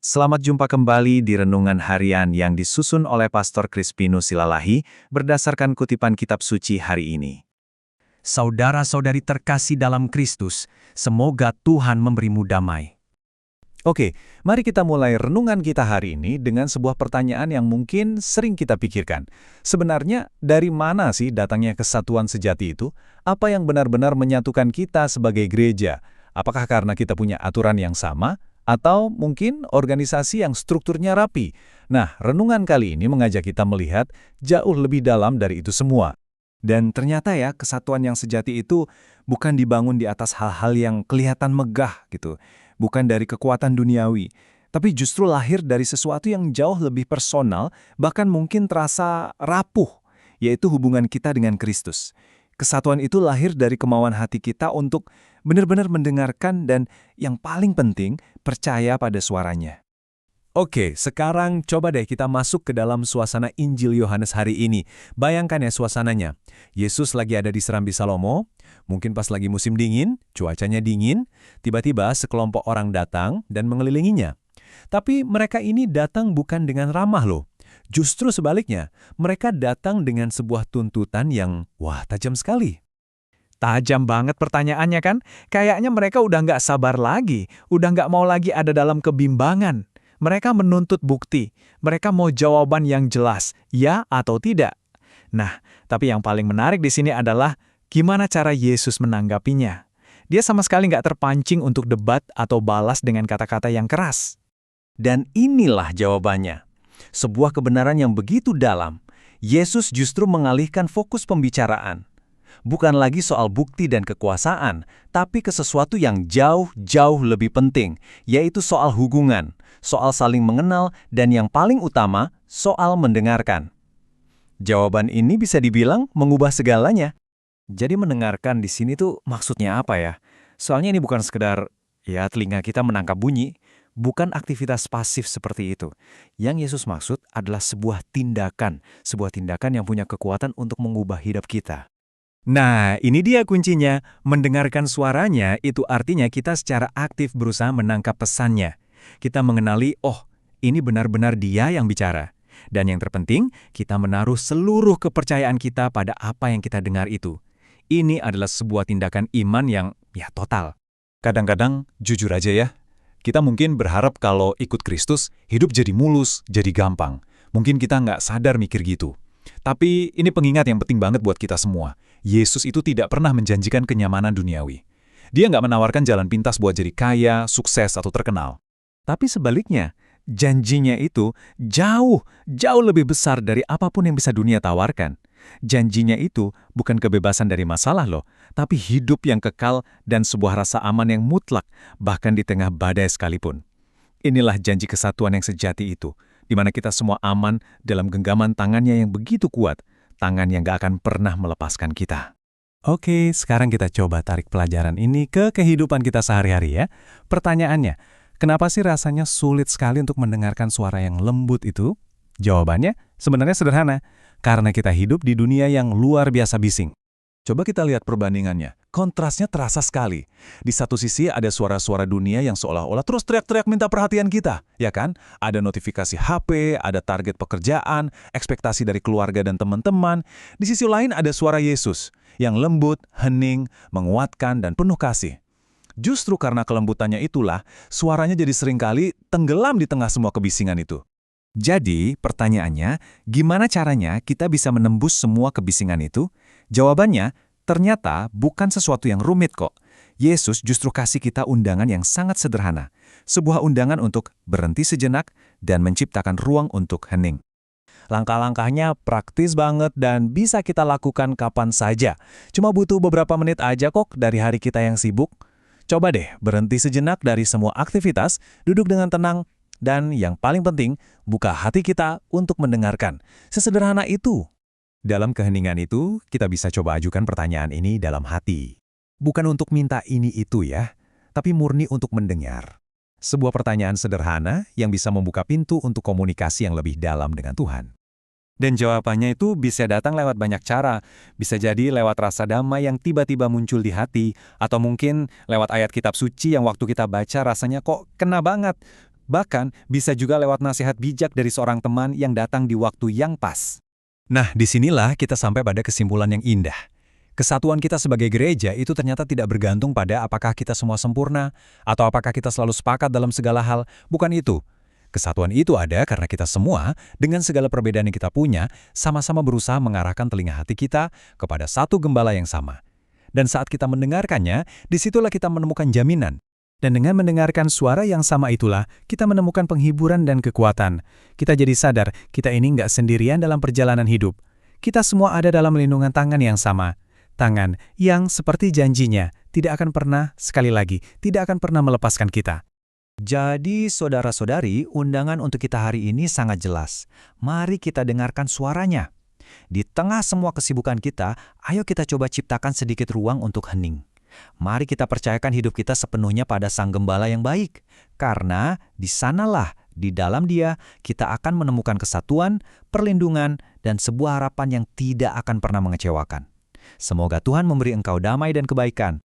Selamat jumpa kembali di Renungan Harian yang disusun oleh Pastor Crispinus Silalahi berdasarkan kutipan kitab suci hari ini. Saudara-saudari terkasih dalam Kristus, semoga Tuhan memberimu damai. Oke, mari kita mulai renungan kita hari ini dengan sebuah pertanyaan yang mungkin sering kita pikirkan. Sebenarnya, dari mana sih datangnya kesatuan sejati itu? Apa yang benar-benar menyatukan kita sebagai gereja? Apakah karena kita punya aturan yang sama? Atau mungkin organisasi yang strukturnya rapi? Nah, renungan kali ini mengajak kita melihat jauh lebih dalam dari itu semua. Dan ternyata ya, kesatuan yang sejati itu bukan dibangun di atas hal-hal yang kelihatan megah gitu. Bukan dari kekuatan duniawi, tapi justru lahir dari sesuatu yang jauh lebih personal, bahkan mungkin terasa rapuh, yaitu hubungan kita dengan Kristus. Kesatuan itu lahir dari kemauan hati kita untuk benar-benar mendengarkan dan yang paling penting, percaya pada suaranya. Oke, sekarang coba deh kita masuk ke dalam suasana Injil Yohanes hari ini. Bayangkan ya suasananya. Yesus lagi ada di Serambi Salomo, mungkin pas lagi musim dingin, cuacanya dingin, tiba-tiba sekelompok orang datang dan mengelilinginya. Tapi mereka ini datang bukan dengan ramah loh. Justru sebaliknya, mereka datang dengan sebuah tuntutan yang, wah, tajam sekali. Tajam banget pertanyaannya kan? Kayaknya mereka udah nggak sabar lagi, udah nggak mau lagi ada dalam kebimbangan. Mereka menuntut bukti, mereka mau jawaban yang jelas, ya atau tidak. Nah, tapi yang paling menarik di sini adalah gimana cara Yesus menanggapinya. Dia sama sekali nggak terpancing untuk debat atau balas dengan kata-kata yang keras. Dan inilah jawabannya. Sebuah kebenaran yang begitu dalam, Yesus justru mengalihkan fokus pembicaraan. Bukan lagi soal bukti dan kekuasaan, tapi ke sesuatu yang jauh-jauh lebih penting, yaitu soal hubungan, soal saling mengenal, dan yang paling utama, soal mendengarkan. Jawaban ini bisa dibilang mengubah segalanya. Jadi mendengarkan di sini tuh maksudnya apa ya? Soalnya ini bukan sekedar, ya telinga kita menangkap bunyi, bukan aktivitas pasif seperti itu. Yang Yesus maksud adalah sebuah tindakan yang punya kekuatan untuk mengubah hidup kita. Nah, ini dia kuncinya. Mendengarkan suaranya itu artinya kita secara aktif berusaha menangkap pesannya. Kita mengenali, oh, ini benar-benar dia yang bicara. Dan yang terpenting, kita menaruh seluruh kepercayaan kita pada apa yang kita dengar itu. Ini adalah sebuah tindakan iman yang, ya, total. Kadang-kadang, jujur aja ya, kita mungkin berharap kalau ikut Kristus, hidup jadi mulus, jadi gampang. Mungkin kita nggak sadar mikir gitu. Tapi ini pengingat yang penting banget buat kita semua. Yesus itu tidak pernah menjanjikan kenyamanan duniawi. Dia nggak menawarkan jalan pintas buat jadi kaya, sukses, atau terkenal. Tapi sebaliknya, janjinya itu jauh lebih besar dari apapun yang bisa dunia tawarkan. Janjinya itu bukan kebebasan dari masalah loh, tapi hidup yang kekal dan sebuah rasa aman yang mutlak, bahkan di tengah badai sekalipun. Inilah janji kesatuan yang sejati itu, di mana kita semua aman dalam genggaman tangannya yang begitu kuat, tangan yang gak akan pernah melepaskan kita. Oke, sekarang kita coba tarik pelajaran ini ke kehidupan kita sehari-hari ya. Pertanyaannya, kenapa sih rasanya sulit sekali untuk mendengarkan suara yang lembut itu? Jawabannya sebenarnya sederhana, karena kita hidup di dunia yang luar biasa bising. Coba kita lihat perbandingannya. Kontrasnya terasa sekali. Di satu sisi ada suara-suara dunia yang seolah-olah terus teriak-teriak minta perhatian kita, ya kan? Ada notifikasi HP, ada target pekerjaan, ekspektasi dari keluarga dan teman-teman. Di sisi lain ada suara Yesus, yang lembut, hening, menguatkan, dan penuh kasih. Justru karena kelembutannya itulah, suaranya jadi seringkali tenggelam di tengah semua kebisingan itu. Jadi, pertanyaannya, gimana caranya kita bisa menembus semua kebisingan itu? Jawabannya, ternyata bukan sesuatu yang rumit kok. Yesus justru kasih kita undangan yang sangat sederhana. Sebuah undangan untuk berhenti sejenak dan menciptakan ruang untuk hening. Langkah-langkahnya praktis banget dan bisa kita lakukan kapan saja. Cuma butuh beberapa menit aja kok dari hari kita yang sibuk. Coba deh berhenti sejenak dari semua aktivitas, duduk dengan tenang, dan yang paling penting, buka hati kita untuk mendengarkan. Sesederhana itu. Dalam keheningan itu, kita bisa coba ajukan pertanyaan ini dalam hati. Bukan untuk minta ini itu ya, tapi murni untuk mendengar. Sebuah pertanyaan sederhana yang bisa membuka pintu untuk komunikasi yang lebih dalam dengan Tuhan. Dan jawabannya itu bisa datang lewat banyak cara. Bisa jadi lewat rasa damai yang tiba-tiba muncul di hati, atau mungkin lewat ayat kitab suci yang waktu kita baca rasanya kok kena banget. Bahkan bisa juga lewat nasihat bijak dari seorang teman yang datang di waktu yang pas. Nah, disinilah kita sampai pada kesimpulan yang indah. Kesatuan kita sebagai gereja itu ternyata tidak bergantung pada apakah kita semua sempurna, atau apakah kita selalu sepakat dalam segala hal. Bukan itu. Kesatuan itu ada karena kita semua, dengan segala perbedaan yang kita punya, sama-sama berusaha mengarahkan telinga hati kita kepada satu gembala yang sama. Dan saat kita mendengarkannya, disitulah kita menemukan jaminan. Dan dengan mendengarkan suara yang sama itulah, kita menemukan penghiburan dan kekuatan. Kita jadi sadar, kita ini nggak sendirian dalam perjalanan hidup. Kita semua ada dalam lindungan tangan yang sama. Tangan yang seperti janjinya tidak akan pernah, sekali lagi, tidak akan pernah melepaskan kita. Jadi, saudara-saudari, undangan untuk kita hari ini sangat jelas. Mari kita dengarkan suaranya. Di tengah semua kesibukan kita, ayo kita coba ciptakan sedikit ruang untuk hening. Mari kita percayakan hidup kita sepenuhnya pada Sang Gembala yang baik. Karena di sanalah, di dalam Dia, kita akan menemukan kesatuan, perlindungan, dan sebuah harapan yang tidak akan pernah mengecewakan. Semoga Tuhan memberi engkau damai dan kebaikan.